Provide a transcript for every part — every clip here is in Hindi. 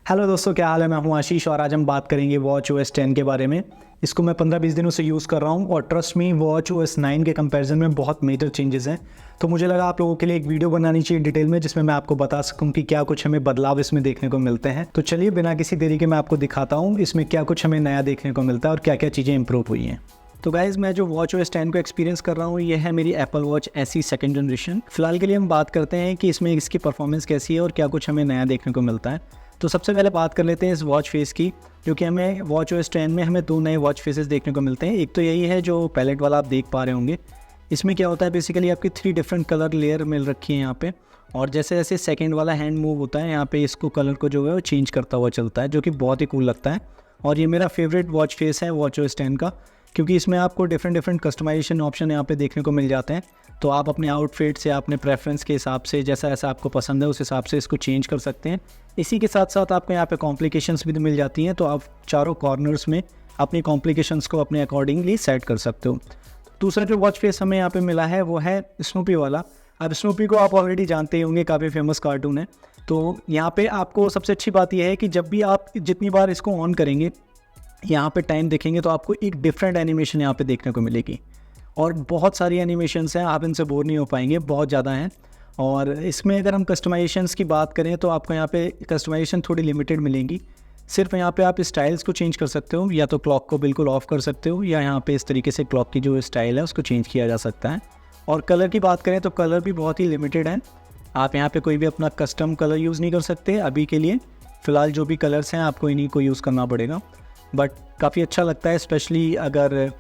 हेलो दोस्तों, क्या हाल है। मैं हूं आशीष और आज हम बात करेंगे वॉच OS 10 के बारे में। इसको मैं 15-20 दिनों से यूज़ कर रहा हूं और ट्रस्ट मी, वॉच OS 9 के कंपैरिजन में बहुत मेजर चेंजेस हैं। तो मुझे लगा आप लोगों के लिए एक वीडियो बनानी चाहिए डिटेल में, जिसमें मैं आपको बता सकूं कि क्या कुछ हमें बदलाव इसमें देखने को मिलते हैं। तो चलिए बिना किसी देरी के मैं आपको दिखाता हूँ इसमें क्या कुछ हमें नया देखने को मिलता है और क्या क्या चीज़ें इंप्रूव हुई हैं। तो गाइज़, मैं जो वॉच OS 10 को एक्सपीरियंस कर रहा हूँ ये है मेरी Apple watch SE second generation. फिलहाल के लिए हम बात करते हैं कि इसमें इसकी परफॉर्मेंस कैसी है और क्या कुछ हमें नया देखने को मिलता है। तो सबसे पहले बात कर लेते हैं इस वॉच फेस की, क्योंकि हमें वॉच OS 10 में हमें 2 नए वॉच फेसेस देखने को मिलते हैं। एक तो यही है जो पैलेट वाला आप देख पा रहे होंगे। इसमें क्या होता है, बेसिकली आपकी 3 डिफरेंट कलर लेयर मिल रखी है यहाँ पे, और जैसे जैसे सेकंड वाला हैंड मूव होता है यहाँ पे इसको कलर को जो है वो चेंज करता हुआ चलता है, जो कि बहुत ही कूल लगता है। और ये मेरा फेवरेट वॉच फेस है वॉच OS 10 का, क्योंकि इसमें आपको डिफरेंट कस्टमाइजेशन ऑप्शन यहाँ पे देखने को मिल जाते हैं। तो आप अपने आउटफिट से, अपने प्रेफरेंस के हिसाब से, जैसा ऐसा आपको पसंद है उस हिसाब से इसको चेंज कर सकते हैं। इसी के साथ साथ आपको यहाँ पे कॉम्प्लिकेशंस भी मिल जाती हैं, तो आप चारों कॉर्नर्स में अपनी कॉम्प्लिकेशंस को अपने अकॉर्डिंगली सेट कर सकते हो। दूसरा जो वॉच फेस हमें यहाँ पे मिला है वो है स्नूपी वाला। अब स्नूपी को आप ऑलरेडी जानते ही होंगे, काफ़ी फेमस कार्टून है। तो यहाँ पे आपको सबसे अच्छी बात यह है कि जब भी आप जितनी बार इसको ऑन करेंगे, यहाँ पे टाइम देखेंगे, तो आपको एक डिफरेंट एनिमेशन यहाँ पे देखने को मिलेगी। और बहुत सारी एनिमेशंस हैं, आप इनसे बोर नहीं हो पाएंगे, बहुत ज़्यादा हैं। और इसमें अगर हम कस्टमाइजेशंस की बात करें तो आपको यहाँ पे कस्टमाइजेशन थोड़ी लिमिटेड मिलेंगी। सिर्फ यहाँ पे आप स्टाइल्स को चेंज कर सकते हो, या तो क्लॉक को बिल्कुल ऑफ कर सकते हो, या यहाँ पे इस तरीके से क्लॉक की जो स्टाइल है उसको चेंज किया जा सकता है। और कलर की बात करें तो कलर भी बहुत ही लिमिटेड है। आप यहाँ पे कोई भी अपना कस्टम कलर यूज़ नहीं कर सकते अभी के लिए। फ़िलहाल जो भी कलर्स हैं आपको इन्हीं को यूज़ करना पड़ेगा। बट काफ़ी अच्छा लगता है, स्पेशली अगर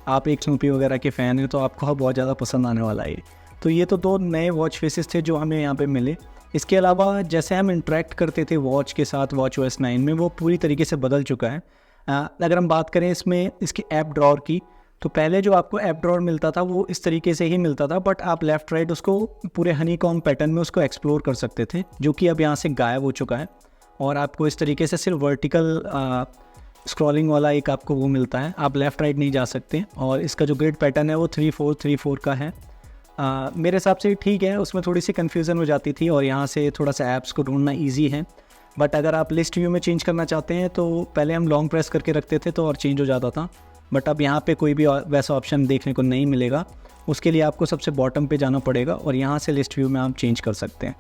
आप एक स्नूपी वगैरह के फ़ैन हैं तो आपको बहुत ज़्यादा पसंद आने वाला है। तो ये तो 2 नए वॉच फेसेस थे जो हमें यहाँ पे मिले। इसके अलावा जैसे हम इंटरेक्ट करते थे वॉच के साथ वॉच OS 9 में, वो पूरी तरीके से बदल चुका है। अगर हम बात करें इसमें इसकी ऐप ड्रॉअर की, तो पहले जो आपको ऐप ड्रॉअर मिलता था वो इस तरीके से ही मिलता था, बट आप लेफ़्ट राइट उसको पूरे हनीकॉम्ब पैटर्न में उसको एक्सप्लोर कर सकते थे, जो कि अब यहाँ से गायब हो चुका है। और आपको इस तरीके से सिर्फ वर्टिकल स्क्रॉलिंग वाला एक आपको वो मिलता है, आप लेफ़्ट राइट नहीं जा सकते। और इसका जो ग्रिड पैटर्न है वो 3-4-3-4 का है। मेरे हिसाब से ठीक है, उसमें थोड़ी सी कन्फ्यूज़न हो जाती थी और यहाँ से थोड़ा सा ऐप्स को ढूंढना ईजी है। बट अगर आप लिस्ट व्यू में चेंज करना चाहते हैं तो पहले हम लॉन्ग प्रेस करके रखते थे तो और चेंज हो जाता था, बट अब यहाँ पे कोई भी वैसा ऑप्शन देखने को नहीं मिलेगा। उसके लिए आपको सबसे बॉटम पे जाना पड़ेगा और यहाँ से लिस्ट व्यू में आप चेंज कर सकते हैं।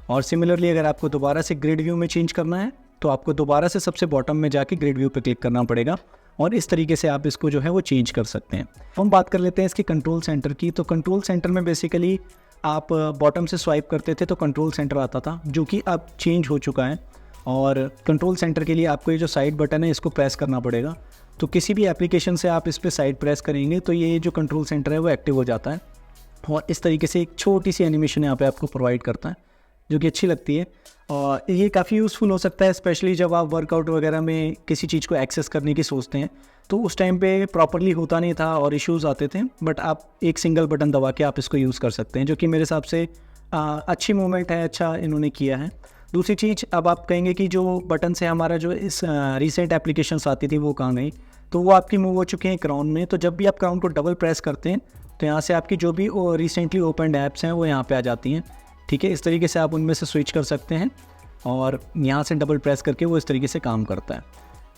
और सिमिलरली अगर आपको दोबारा से ग्रिड व्यू में चेंज करना है तो आपको दोबारा से सबसे बॉटम में जाके ग्रिड व्यू पे क्लिक करना पड़ेगा, और इस तरीके से आप इसको जो है वो चेंज कर सकते हैं। हम बात कर लेते हैं इसके कंट्रोल सेंटर की। तो कंट्रोल सेंटर में बेसिकली आप बॉटम से स्वाइप करते थे तो कंट्रोल सेंटर आता था, जो कि अब चेंज हो चुका है। और कंट्रोल सेंटर के लिए आपको ये जो साइड बटन है इसको प्रेस करना पड़ेगा। तो किसी भी एप्लीकेशन से आप इस पर साइड प्रेस करेंगे तो ये जो कंट्रोल सेंटर है वो एक्टिव हो जाता है, और इस तरीके से एक छोटी सी एनिमेशन यहाँ पे आपको प्रोवाइड करता है, जो कि अच्छी लगती है। और ये काफ़ी यूज़फुल हो सकता है, स्पेशली जब आप वर्कआउट वगैरह में किसी चीज़ को एक्सेस करने की सोचते हैं, तो उस टाइम पे प्रॉपरली होता नहीं था और इश्यूज़ आते थे। बट आप एक सिंगल बटन दबा के आप इसको यूज़ कर सकते हैं, जो कि मेरे हिसाब से अच्छी मूवमेंट है, अच्छा इन्होंने किया है। दूसरी चीज़, अब आप कहेंगे कि जो बटन से हमारा जो इस रिसेंट एप्लीकेशंस आती थी वो कहाँ गई, तो वो आपकी मूव हो चुकी हैं क्राउन में। तो जब भी आप क्राउन को डबल प्रेस करते हैं तो यहाँ से आपकी जो भी रिसेंटली ओपनड ऐप्स हैं वो यहाँ पे आ जाती हैं। ठीक है, इस तरीके से आप उनमें से स्विच कर सकते हैं, और यहाँ से डबल प्रेस करके वो इस तरीके से काम करता है।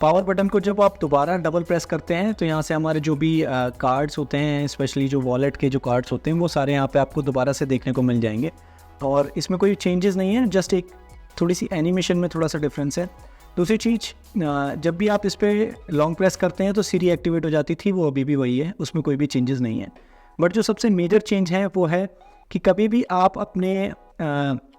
पावर बटन को जब आप दोबारा डबल प्रेस करते हैं तो यहाँ से हमारे जो भी कार्ड्स होते हैं, स्पेशली जो वॉलेट के जो कार्ड्स होते हैं, वो सारे यहाँ पे आपको दोबारा से देखने को मिल जाएंगे। और इसमें कोई चेंजेस नहीं है, जस्ट एक थोड़ी सी एनिमेशन में थोड़ा सा डिफरेंस है। दूसरी चीज़, जब भी आप इस पर लॉन्ग प्रेस करते हैं तो सीरी एक्टिवेट हो जाती थी, वो अभी भी वही है, उसमें कोई भी चेंजेस नहीं है। बट जो सबसे मेजर चेंज है वो है कि कभी भी आप अपने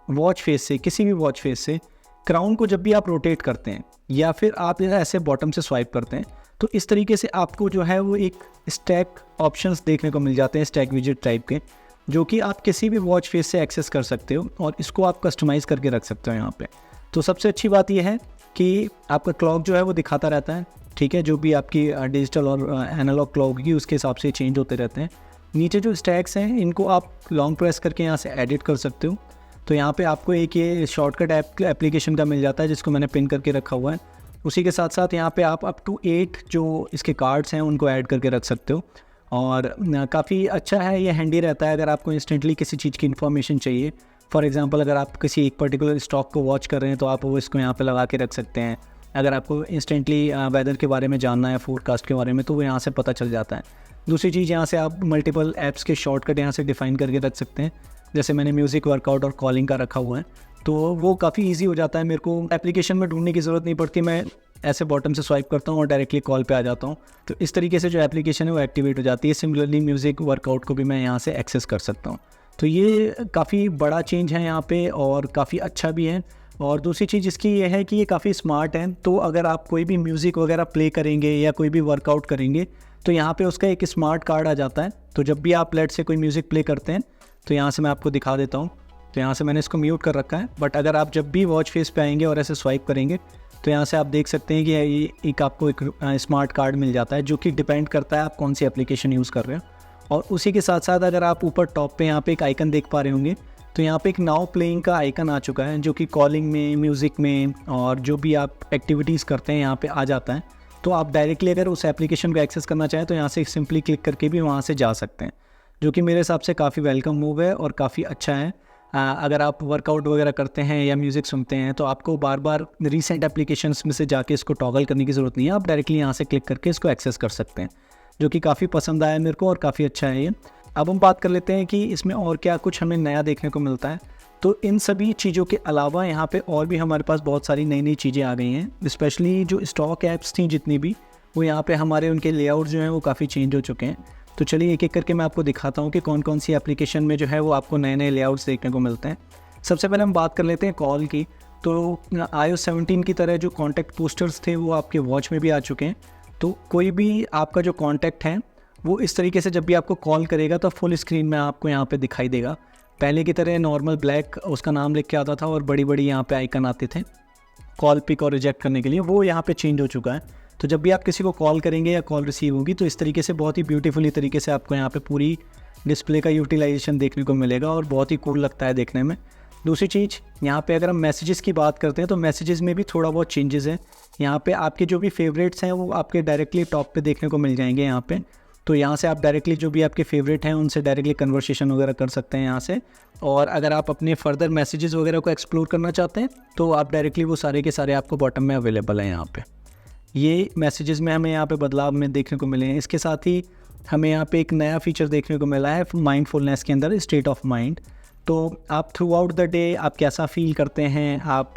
वॉच फेस से, किसी भी वॉच फेस से क्राउन को जब भी आप रोटेट करते हैं या फिर आप ऐसे बॉटम से स्वाइप करते हैं, तो इस तरीके से आपको जो है वो एक स्टैक ऑप्शंस देखने को मिल जाते हैं, स्टैक विजेट टाइप के, जो कि आप किसी भी वॉच फेस से एक्सेस कर सकते हो और इसको आप कस्टमाइज़ करके रख सकते हो यहाँ पे। तो सबसे अच्छी बात यह है कि आपका क्लॉक जो है वो दिखाता रहता है। ठीक है, जो भी आपकी डिजिटल और एनालॉग क्लॉक होगी उसके हिसाब से चेंज होते रहते हैं। नीचे जो स्टैक्स हैं इनको आप लॉन्ग प्रेस करके यहाँ से एडिट कर सकते हो। तो यहाँ पे आपको एक ये शॉर्टकट एप्लीकेशन का मिल जाता है, जिसको मैंने पिन करके रखा हुआ है। उसी के साथ साथ यहाँ पे आप अप टू 8 जो इसके कार्ड्स हैं उनको ऐड करके रख सकते हो। और काफ़ी अच्छा है, ये हैंडी रहता है अगर आपको इंस्टेंटली किसी चीज़ की इन्फॉर्मेशन चाहिए। फॉर एग्जांपल अगर आप किसी एक पर्टिकुलर स्टॉक को वॉच कर रहे हैं तो आप वो इसको यहाँ पे लगा के रख सकते हैं। अगर आपको इंस्टेंटली वेदर के बारे में जानना है, फोरकास्ट के बारे में, तो वो यहाँ से पता चल जाता है। दूसरी चीज़, यहाँ से आप मल्टीपल ऐप्स के शॉर्टकट यहाँ से डिफ़ाइन करके रख सकते हैं। जैसे मैंने म्यूज़िक, वर्कआउट और कॉलिंग का रखा हुआ है, तो वो काफ़ी ईजी हो जाता है। मेरे को एप्लीकेशन में ढूंढने की ज़रूरत नहीं पड़ती, मैं ऐसे बॉटम से स्वाइप करता हूँ और डायरेक्टली कॉल पे आ जाता हूँ। तो इस तरीके से जो एप्लीकेशन है वो एक्टिवेट हो जाती है। सिमिलरली म्यूज़िक, वर्कआउट को भी मैं यहाँ से एक्सेस कर सकता हूँ। तो ये काफ़ी बड़ा चेंज है यहाँ पे और काफ़ी अच्छा भी है। और दूसरी चीज़ इसकी ये है कि ये काफ़ी स्मार्ट है। तो अगर आप कोई भी म्यूज़िक वगैरह प्ले करेंगे या कोई भी वर्कआउट करेंगे तो यहाँ पे उसका एक स्मार्ट कार्ड आ जाता है। तो जब भी आप लेट से कोई म्यूज़िक प्ले करते हैं, तो यहाँ से मैं आपको दिखा देता हूँ। तो यहाँ से मैंने इसको म्यूट कर रखा है, बट अगर आप जब भी वॉच फेस पे आएंगे और ऐसे स्वाइप करेंगे तो यहाँ से आप देख सकते हैं कि ये एक आपको एक स्मार्ट कार्ड मिल जाता है, जो कि डिपेंड करता है आप कौन सी एप्लीकेशन यूज़ कर रहे हो। और उसी के साथ साथ अगर आप ऊपर टॉप पे यहाँ पे एक आइकन देख पा रहे होंगे, तो यहाँ पे एक नाउ प्लेइंग का आइकन आ चुका है, जो कि कॉलिंग में, म्यूज़िक में और जो भी आप एक्टिविटीज़ करते हैं यहाँ पे आ जाता है। तो आप डायरेक्टली अगर उस एप्लीकेशन को एक्सेस करना चाहें तो यहाँ से सिंपली क्लिक करके भी वहाँ से जा सकते हैं, जो कि मेरे हिसाब से काफ़ी वेलकम मूव है और काफ़ी अच्छा है। अगर आप वर्कआउट वगैरह करते हैं या म्यूज़िक सुनते हैं तो आपको बार बार रीसेंट एप्लीकेशंस में से जाके इसको टॉगल करने की ज़रूरत नहीं है, आप डायरेक्टली यहाँ से क्लिक करके इसको एक्सेस कर सकते हैं, जो कि काफ़ी पसंद आया मेरे को और काफ़ी अच्छा है ये। अब हम बात कर लेते हैं कि इसमें और क्या कुछ हमें नया देखने को मिलता है। तो इन सभी चीज़ों के अलावा यहाँ पे और भी हमारे पास बहुत सारी नई नई चीज़ें आ गई हैं। स्पेशली जो स्टॉक ऐप्स थी जितनी भी, वो यहाँ पे हमारे उनके लेआउट जो हैं वो काफ़ी चेंज हो चुके हैं। तो चलिए एक एक करके मैं आपको दिखाता हूँ कि कौन कौन सी एप्लीकेशन में जो है वो आपको नए नए लेआउट्स देखने को मिलते हैं। सबसे पहले हम बात कर लेते हैं कॉल की। तो iOS 17 की तरह जो कॉन्टैक्ट पोस्टर्स थे वो आपके वॉच में भी आ चुके हैं। तो कोई भी आपका जो कॉन्टैक्ट है वो इस तरीके से जब भी आपको कॉल करेगा तो फुल स्क्रीन में आपको यहाँ पे दिखाई देगा। पहले की तरह नॉर्मल ब्लैक उसका नाम लिख के आता था और बड़ी बड़ी यहाँ पे आइकन आते थे कॉल पिक और रिजेक्ट करने के लिए, वो यहाँ पे चेंज हो चुका है। तो जब भी आप किसी को कॉल करेंगे या कॉल रिसीव होगी तो इस तरीके से बहुत ही ब्यूटीफुली तरीके से आपको यहाँ पे पूरी डिस्प्ले का यूटिलाइजेशन देखने को मिलेगा और बहुत ही कूल लगता है देखने में। दूसरी चीज़, यहाँ पे अगर हम मैसेजेस की बात करते हैं तो मैसेजेस में भी थोड़ा बहुत चेंजेस है। यहाँ पे आपके जो भी फेवरेट्स हैं वो आपके डायरेक्टली टॉप पे देखने को मिल जाएंगे यहाँ पे। तो यहाँ से आप डायरेक्टली जो भी आपके फेवरेट हैं उनसे डायरेक्टली कन्वर्सेशन वगैरह कर सकते हैं यहाँ से। और अगर आप अपने फर्दर मैसेजेस वगैरह को एक्सप्लोर करना चाहते हैं तो आप डायरेक्टली वो सारे के सारे आपको बॉटम में अवेलेबल हैं यहाँ पे। ये मैसेजेस में हमें यहाँ पे बदलाव में देखने को मिले हैं। इसके साथ ही हमें यहाँ पे एक नया फीचर देखने को मिला है माइंडफुलनेस के अंदर, स्टेट ऑफ माइंड। तो आप थ्रू आउट द डे आप कैसा फील करते हैं, आप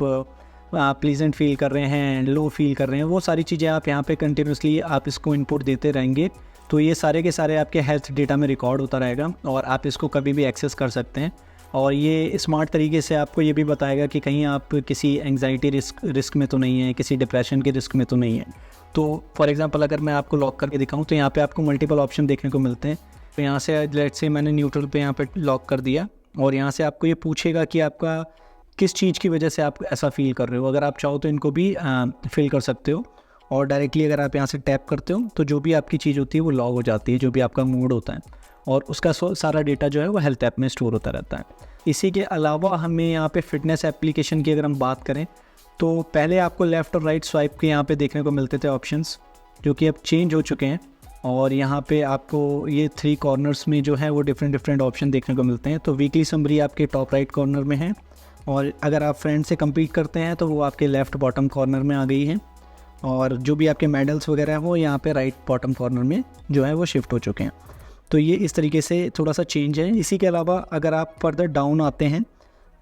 प्लीजेंट फील कर रहे हैं, लो फील कर रहे हैं, वो सारी चीज़ें आप यहाँ पे कंटिन्यूसली आप इसको इनपुट देते रहेंगे। तो ये सारे के सारे आपके हेल्थ डेटा में रिकॉर्ड होता रहेगा और आप इसको कभी भी एक्सेस कर सकते हैं। और ये स्मार्ट तरीके से आपको ये भी बताएगा कि कहीं आप किसी एंग्जाइटी रिस्क में तो नहीं है, किसी डिप्रेशन के रिस्क में तो नहीं है। तो फॉर एग्जांपल अगर मैं आपको लॉक करके दिखाऊं तो यहाँ पे आपको मल्टीपल ऑप्शन देखने को मिलते हैं। तो यहाँ से लेट्स से मैंने न्यूट्रल पे यहाँ पे लॉक कर दिया और यहाँ से आपको ये पूछेगा कि आपका किस चीज़ की वजह से आप ऐसा फील कर रहे हो। अगर आप चाहो तो इनको भी फिल कर सकते हो और डायरेक्टली अगर आप यहाँ से टैप करते हो तो जो भी आपकी चीज़ होती है वो लॉग हो जाती है, जो भी आपका मूड होता है, और उसका सारा डेटा जो है वो हेल्थ ऐप में स्टोर होता रहता है। इसी के अलावा हमें यहाँ पे फिटनेस एप्लीकेशन की अगर हम बात करें तो पहले आपको लेफ़्ट और राइट स्वाइप के यहाँ पे देखने को मिलते थे ऑप्शंस, जो कि अब चेंज हो चुके हैं। और यहाँ पे आपको ये 3 कॉर्नर्स में जो है वो डिफरेंट ऑप्शन देखने को मिलते हैं। तो वीकली समरी आपके टॉप राइट कॉर्नर में है और अगर आप फ्रेंड से कम्पीट करते हैं तो वो आपके लेफ़्ट बॉटम कॉर्नर में आ गई है। और जो भी आपके मेडल्स वगैरह हैं वो यहाँ पे राइट बॉटम कॉर्नर में जो है वो शिफ्ट हो चुके हैं। तो ये इस तरीके से थोड़ा सा चेंज है। इसी के अलावा अगर आप फर्दर डाउन आते हैं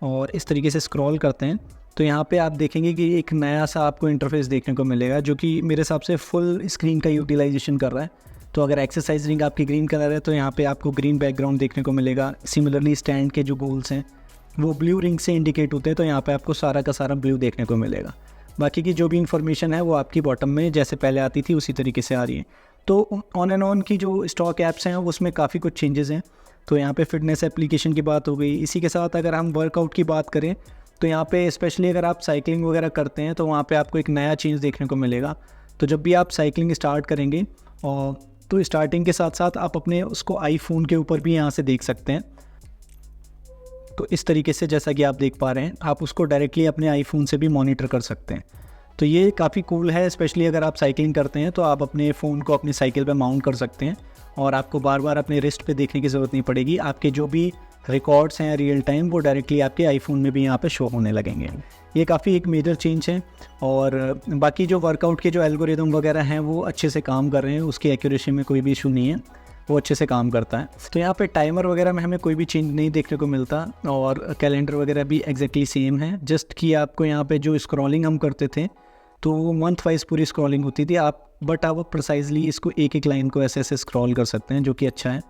और इस तरीके से स्क्रॉल करते हैं तो यहाँ पे आप देखेंगे कि एक नया सा आपको इंटरफेस देखने को मिलेगा, जो कि मेरे हिसाब से फुल स्क्रीन का यूटिलाइजेशन कर रहा है। तो अगर एक्सरसाइज रिंग आपकी ग्रीन कलर है तो यहाँ पे आपको ग्रीन बैकग्राउंड देखने को मिलेगा। सिमिलरली स्टैंड के जो गोल्स हैं वो ब्लू रिंग से इंडिकेट होते हैं, तो यहाँ पे आपको सारा का सारा ब्लू देखने को मिलेगा। बाकी की जो भी इन्फॉर्मेशन है वो आपकी बॉटम में जैसे पहले आती थी उसी तरीके से आ रही है। तो ऑन एंड ऑन की जो स्टॉक ऐप्स हैं उसमें काफ़ी कुछ चेंजेस हैं। तो यहाँ पे फिटनेस एप्लीकेशन की बात हो गई। इसी के साथ अगर हम वर्कआउट की बात करें तो यहाँ पे स्पेशली अगर आप साइकिलिंग वगैरह करते हैं तो वहाँ पे आपको एक नया चेंज देखने को मिलेगा। तो जब भी आप साइकिलिंग स्टार्ट करेंगे और तो स्टार्टिंग के साथ साथ आप अपने उसको आईफोन के ऊपर भी यहाँ से देख सकते हैं। तो इस तरीके से जैसा कि आप देख पा रहे हैं आप उसको डायरेक्टली अपने आईफोन से भी मॉनिटर कर सकते हैं। तो ये काफ़ी कूल है, स्पेशली अगर आप साइकिलिंग करते हैं तो आप अपने फ़ोन को अपनी साइकिल पे माउंट कर सकते हैं और आपको बार बार अपने रिस्ट पे देखने की ज़रूरत नहीं पड़ेगी। आपके जो भी रिकॉर्ड्स हैं रियल टाइम वो डायरेक्टली आपके आईफोन में भी यहाँ पे शो होने लगेंगे। ये काफ़ी एक मेजर चेंज है। और बाकी जो वर्कआउट के जो एल्गोरिदम वगैरह हैं वो अच्छे से काम कर रहे हैं, उसकी एक्यूरेसी में कोई भी इशू नहीं है, वो अच्छे से काम करता है। तो यहाँ पे टाइमर वगैरह में हमें कोई भी चेंज नहीं देखने को मिलता और कैलेंडर वगैरह भी एग्जैक्टली सेम है। जस्ट कि आपको यहाँ पे जो स्क्रॉलिंग हम करते थे तो वो मंथ वाइज पूरी स्क्रॉलिंग होती थी बट आप प्रिसाइजली इसको एक एक लाइन को ऐसे ऐसे स्क्रॉल कर सकते हैं, जो कि अच्छा है।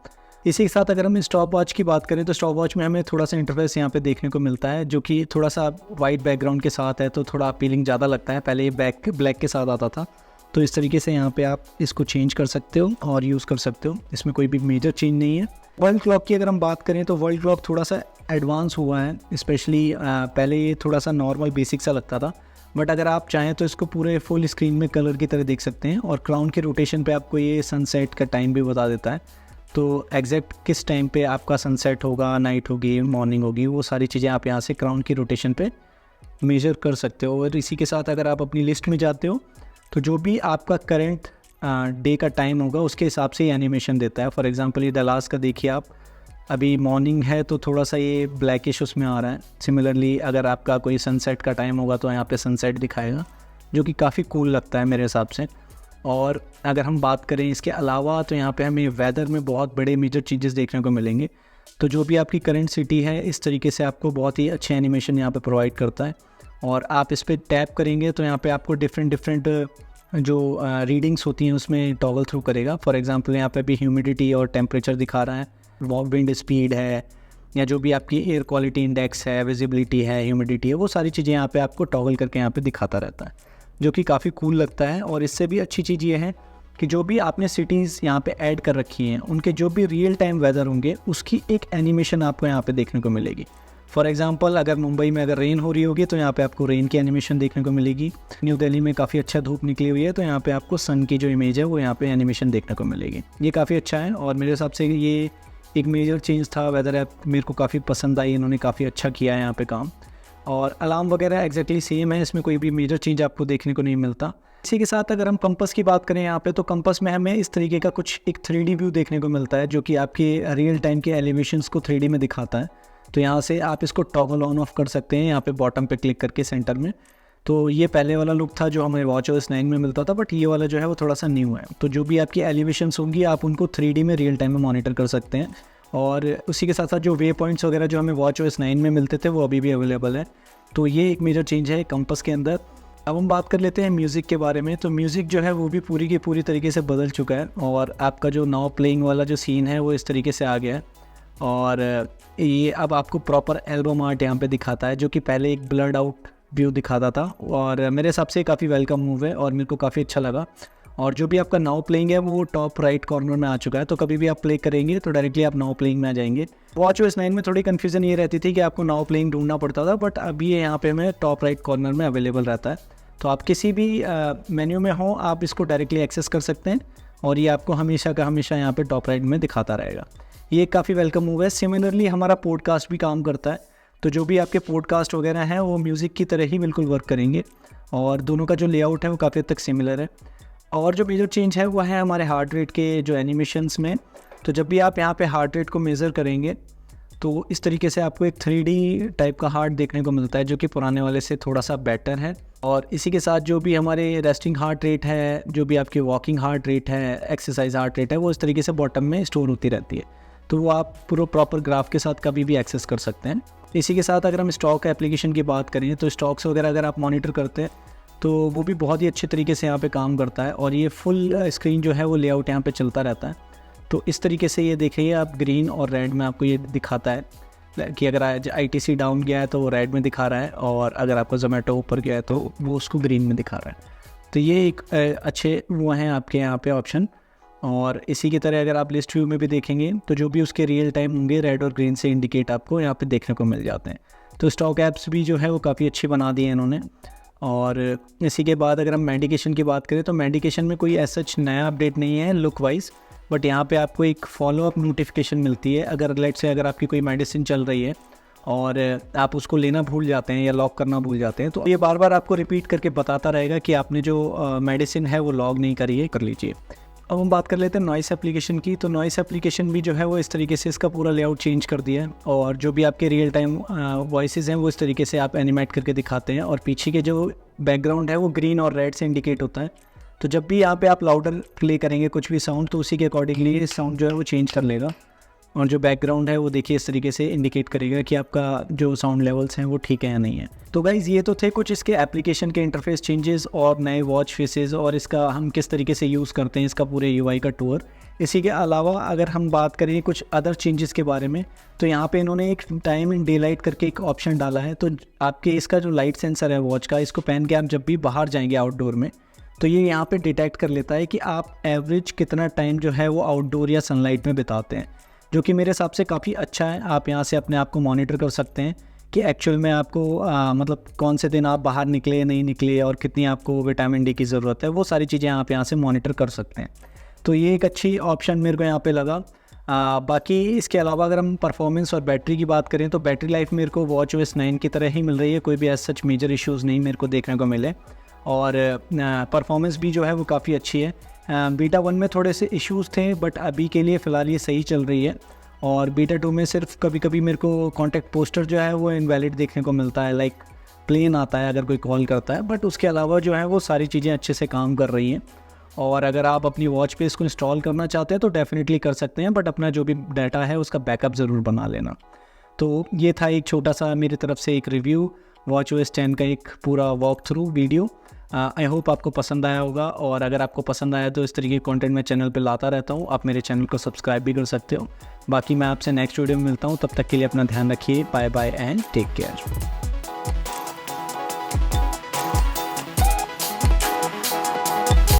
इसी के साथ अगर हम स्टॉप वॉच की बात करें तो स्टॉप वॉच में हमें थोड़ा सा इंटरफेस यहाँ पे देखने को मिलता है, जो कि थोड़ा सा वाइट बैकग्राउंड के साथ है तो थोड़ा अपीलिंग ज़्यादा लगता है। पहले ये ब्लैक के साथ आता था, तो इस तरीके से यहाँ पे आप इसको चेंज कर सकते हो और यूज़ कर सकते हो, इसमें कोई भी मेजर चेंज नहीं है। वर्ल्ड क्लॉक की अगर हम बात करें तो वर्ल्ड क्लॉक थोड़ा सा एडवांस हुआ है, स्पेशली पहले ये थोड़ा सा नॉर्मल बेसिक सा लगता था, बट अगर आप चाहें तो इसको पूरे फुल स्क्रीन में कलर की तरह देख सकते हैं। और क्राउन के रोटेशन पे आपको ये सनसेट का टाइम भी बता देता है, तो एग्जैक्ट किस टाइम पे आपका सनसेट होगा, नाइट होगी, मॉर्निंग होगी, वो सारी चीज़ें आप यहाँ से क्राउन की रोटेशन पे मेजर कर सकते हो। और इसी के साथ अगर आप अपनी लिस्ट में जाते हो तो जो भी आपका करंट डे का टाइम होगा उसके हिसाब से ये एनिमेशन देता है। फॉर एग्जांपल ये डलास का देखिए आप, अभी मॉर्निंग है तो थोड़ा सा ये ब्लैकिश उसमें आ रहा है। सिमिलरली अगर आपका कोई सनसेट का टाइम होगा तो यहाँ पे सनसेट दिखाएगा, जो कि काफ़ी कूल लगता है मेरे हिसाब से। और अगर हम बात करें इसके अलावा तो यहाँ पे हमें वेदर में बहुत बड़े मेजर चेंजेस देखने को मिलेंगे। तो जो भी आपकी करंट सिटी है इस तरीके से आपको बहुत ही अच्छे एनिमेशन यहाँ पे प्रोवाइड करता है। और आप इस पर टैप करेंगे तो यहाँ पे आपको डिफरेंट जो रीडिंग्स होती हैं उसमें टॉगल थ्रू करेगा। फॉर एग्जांपल यहाँ पे भी ह्यूमिडिटी और टेम्परेचर दिखा रहा है, विंड स्पीड है, या जो भी आपकी एयर क्वालिटी इंडेक्स है, विजिबिलिटी है, ह्यूमिडिटी है, वो सारी चीज़ें यहाँ पे आपको टॉगल करके यहाँ पे दिखाता रहता है, जो कि काफ़ी कूल लगता है। और इससे भी अच्छी चीज़ ये है कि जो भी आपने सिटीज़ यहाँ पे ऐड कर रखी हैं उनके जो भी रियल टाइम वेदर होंगे उसकी एक एनिमेशन आपको यहाँ पे देखने को मिलेगी। फॉर एग्जांपल अगर मुंबई में अगर रेन हो रही होगी तो यहाँ पे आपको रेन की एनिमेशन देखने को मिलेगी। न्यू दिल्ली में काफ़ी अच्छा धूप निकली हुई है तो यहाँ पे आपको सन की जो इमेज है वो यहाँ पे एनिमेशन देखने को मिलेगी। ये काफ़ी अच्छा है और मेरे हिसाब से ये एक मेजर चेंज था। वेदर ऐप मेरे को काफ़ी पसंद आई, इन्होंने काफ़ी अच्छा किया है यहाँ पे काम। और अलार्म वगैरह एग्जैक्टली सेम है, इसमें कोई भी मेजर चेंज आपको देखने को नहीं मिलता। इसी के साथ अगर हम कंपस की बात करें यहाँ पे तो कंपस में हमें इस तरीके का कुछ एक 3D व्यू देखने को मिलता है, जो कि आपके रियल टाइम के एलिवेशंस को 3D में दिखाता है। तो यहाँ से आप इसको टॉगल ऑन ऑफ कर सकते हैं यहाँ पे बॉटम पे क्लिक करके सेंटर में। तो ये पहले वाला लुक था जो हमें WatchOS 9 में मिलता था, बट ये वाला जो है वो थोड़ा सा न्यू है। तो जो भी आपकी एलिवेशंस होंगी आप उनको 3D में रियल टाइम में मॉनिटर कर सकते हैं। और उसी के साथ साथ जो वे पॉइंट्स वगैरह जो हमें WatchOS 9 में मिलते थे वो अभी भी अवेलेबल है। तो ये एक मेजर चेंज है कंपस के अंदर। अब हम बात कर लेते हैं म्यूज़िक के बारे में। तो म्यूज़िक जो है वो भी पूरी की पूरी तरीके से बदल चुका है और आपका जो नाउ प्लेइंग वाला जो सीन है वो इस तरीके से आ गया है। और ये अब आपको प्रॉपर एल्बम आर्ट यहाँ पे दिखाता है, जो कि पहले एक ब्लर्ड आउट व्यू दिखाता था। और मेरे हिसाब से काफ़ी वेलकम मूव है और मेरे को काफ़ी अच्छा लगा। और जो भी आपका नाउ प्लेइंग है वो टॉप राइट कॉर्नर में आ चुका है, तो कभी भी आप प्ले करेंगे तो डायरेक्टली आप नाउ प्लेइंग में आ जाएंगे। WatchOS 9 में थोड़ी कन्फ्यूजन ये रहती थी कि आपको नाउ प्लेइंग ढूंढना पड़ता था, बट अभी ये यहाँ पे हमें टॉप राइट कॉर्नर में अवेलेबल रहता है। तो आप किसी भी मेन्यू में हो आप इसको डायरेक्टली एक्सेस कर सकते हैं और ये आपको हमेशा का हमेशा यहाँ पे टॉप राइट में दिखाता रहेगा। ये काफ़ी वेलकम मूव है। सिमिलरली हमारा पॉडकास्ट भी काम करता है, तो जो भी आपके पॉडकास्ट वगैरह हैं वो म्यूज़िक की तरह ही बिल्कुल वर्क करेंगे और दोनों का जो लेआउट है वो काफ़ी हद तक सिमिलर है। और जो मेजर चेंज है वो है हमारे हार्ट रेट के जो एनिमेशंस में। तो जब भी आप यहाँ पे हार्ट रेट को मेज़र करेंगे तो इस तरीके से आपको एक 3D टाइप का हार्ट देखने को मिलता है, जो कि पुराने वाले से थोड़ा सा बेटर है। और इसी के साथ जो भी हमारे रेस्टिंग हार्ट रेट है, जो भी आपकी वॉकिंग हार्ट रेट है, एक्सरसाइज हार्ट रेट है, वो इस तरीके से बॉटम में स्टोर होती रहती है। तो वो आप पूरा प्रॉपर ग्राफ के साथ कभी भी एक्सेस कर सकते हैं। इसी के साथ अगर हम स्टॉक एप्लीकेशन की बात करें तो स्टॉक्स वगैरह अगर आप मॉनिटर करते हैं तो वो भी बहुत ही अच्छे तरीके से यहाँ पे काम करता है। और ये फुल स्क्रीन जो है वो लेआउट यहाँ पे चलता रहता है। तो इस तरीके से ये देखिए आप ग्रीन और रेड में आपको ये दिखाता है कि अगर आज ITC डाउन गया है तो वो रेड में दिखा रहा है, और अगर आपका जोमेटो ऊपर गया है तो वो उसको ग्रीन में दिखा रहा है। तो ये एक अच्छे वो हैं आपके यहाँ पे ऑप्शन। और इसी की तरह अगर आप लिस्ट व्यू में भी देखेंगे तो जो भी उसके रियल टाइम होंगे रेड और ग्रीन से इंडिकेट आपको यहाँ पे देखने को मिल जाते हैं। तो स्टॉक ऐप्स भी जो है वो काफ़ी अच्छी बना दी है इन्होंने। और इसी के बाद अगर हम मेडिकेशन की बात करें तो मेडिकेशन में कोई ऐसा नया अपडेट नहीं है लुक वाइज, बट यहाँ पे आपको एक फॉलोअप नोटिफिकेशन मिलती है। अगर लेट से अगर आपकी कोई मेडिसिन चल रही है और आप उसको लेना भूल जाते हैं या लॉक करना भूल जाते हैं तो ये बार बार आपको रिपीट करके बताता रहेगा कि आपने जो मेडिसिन है वो लॉग नहीं करी है, कर लीजिए। अब हम बात कर लेते हैं नॉइस एप्लीकेशन की। तो नॉइस एप्लीकेशन भी जो है वो इस तरीके से इसका पूरा लेआउट चेंज कर दिया है, और जो भी आपके रियल टाइम वॉइसेस हैं वो इस तरीके से आप एनिमेट करके दिखाते हैं, और पीछे के जो बैकग्राउंड है वो ग्रीन और रेड से इंडिकेट होता है। तो जब भी यहाँ पे आप लाउडर प्ले करेंगे कुछ भी साउंड, तो उसी के अकॉर्डिंगली ये साउंड जो है वो चेंज कर लेगा, और जो बैकग्राउंड है वो देखिए इस तरीके से इंडिकेट करेगा कि आपका जो साउंड लेवल्स हैं वो ठीक है या नहीं है। तो गाइज़ ये तो थे कुछ इसके एप्लीकेशन के इंटरफेस चेंजेस और नए वॉच फेसेस, और इसका हम किस तरीके से यूज़ करते हैं, इसका पूरे यूआई का टूर। इसी के अलावा अगर हम बात करें कुछ अदर चेंजेस के बारे में, तो यहाँ पे इन्होंने एक टाइम इन डे लाइट करके एक ऑप्शन डाला है। तो आपके इसका जो लाइट सेंसर है वॉच का, इसको पहन के आप जब भी बाहर जाएंगे आउटडोर में, तो ये यहाँ पे डिटेक्ट कर लेता है कि आप एवरेज कितना टाइम जो है वो आउटडोर या सनलाइट में बिताते हैं, जो कि मेरे हिसाब से काफ़ी अच्छा है। आप यहाँ से अपने आप को मॉनिटर कर सकते हैं कि एक्चुअल में आपको मतलब कौन से दिन आप बाहर निकले या नहीं निकले, और कितनी आपको विटामिन डी की ज़रूरत है, वो सारी चीज़ें आप यहाँ से मॉनिटर कर सकते हैं। तो ये एक अच्छी ऑप्शन मेरे को यहाँ पे लगा। बाकी इसके अलावा अगर हम परफॉर्मेंस और बैटरी की बात करें, तो बैटरी लाइफ मेरे को वॉच OS 9 की तरह ही मिल रही है, कोई भी ऐसा सच मेजर इश्यूज़ नहीं मेरे को देखने को मिले, और परफॉर्मेंस भी जो है वो काफ़ी अच्छी है। बीटा 1 में थोड़े से इश्यूज़ थे, बट अभी के लिए फ़िलहाल ये सही चल रही है। और बीटा 2 में सिर्फ कभी कभी मेरे को कॉन्टैक्ट पोस्टर जो है वो इनवैलिड देखने को मिलता है, लाइक प्लेन आता है अगर कोई कॉल करता है, बट उसके अलावा जो है वो सारी चीज़ें अच्छे से काम कर रही हैं। और अगर आप अपनी वॉच पे इसको इंस्टॉल करना चाहते हैं तो डेफिनेटली कर सकते हैं, बट अपना जो भी डाटा है उसका बैकअप ज़रूर बना लेना। तो ये था एक छोटा सा मेरी तरफ से एक रिव्यू वॉच OS 10 का, एक पूरा walk through video. I hope आपको पसंद आया होगा, और अगर आपको पसंद आया तो इस तरीके के कंटेंट मैं चैनल पे लाता रहता हूँ। आप मेरे चैनल को सब्सक्राइब भी कर सकते हो। बाकी मैं आपसे नेक्स्ट वीडियो में मिलता हूँ, तब तक के लिए अपना ध्यान रखिए। Bye bye and take care.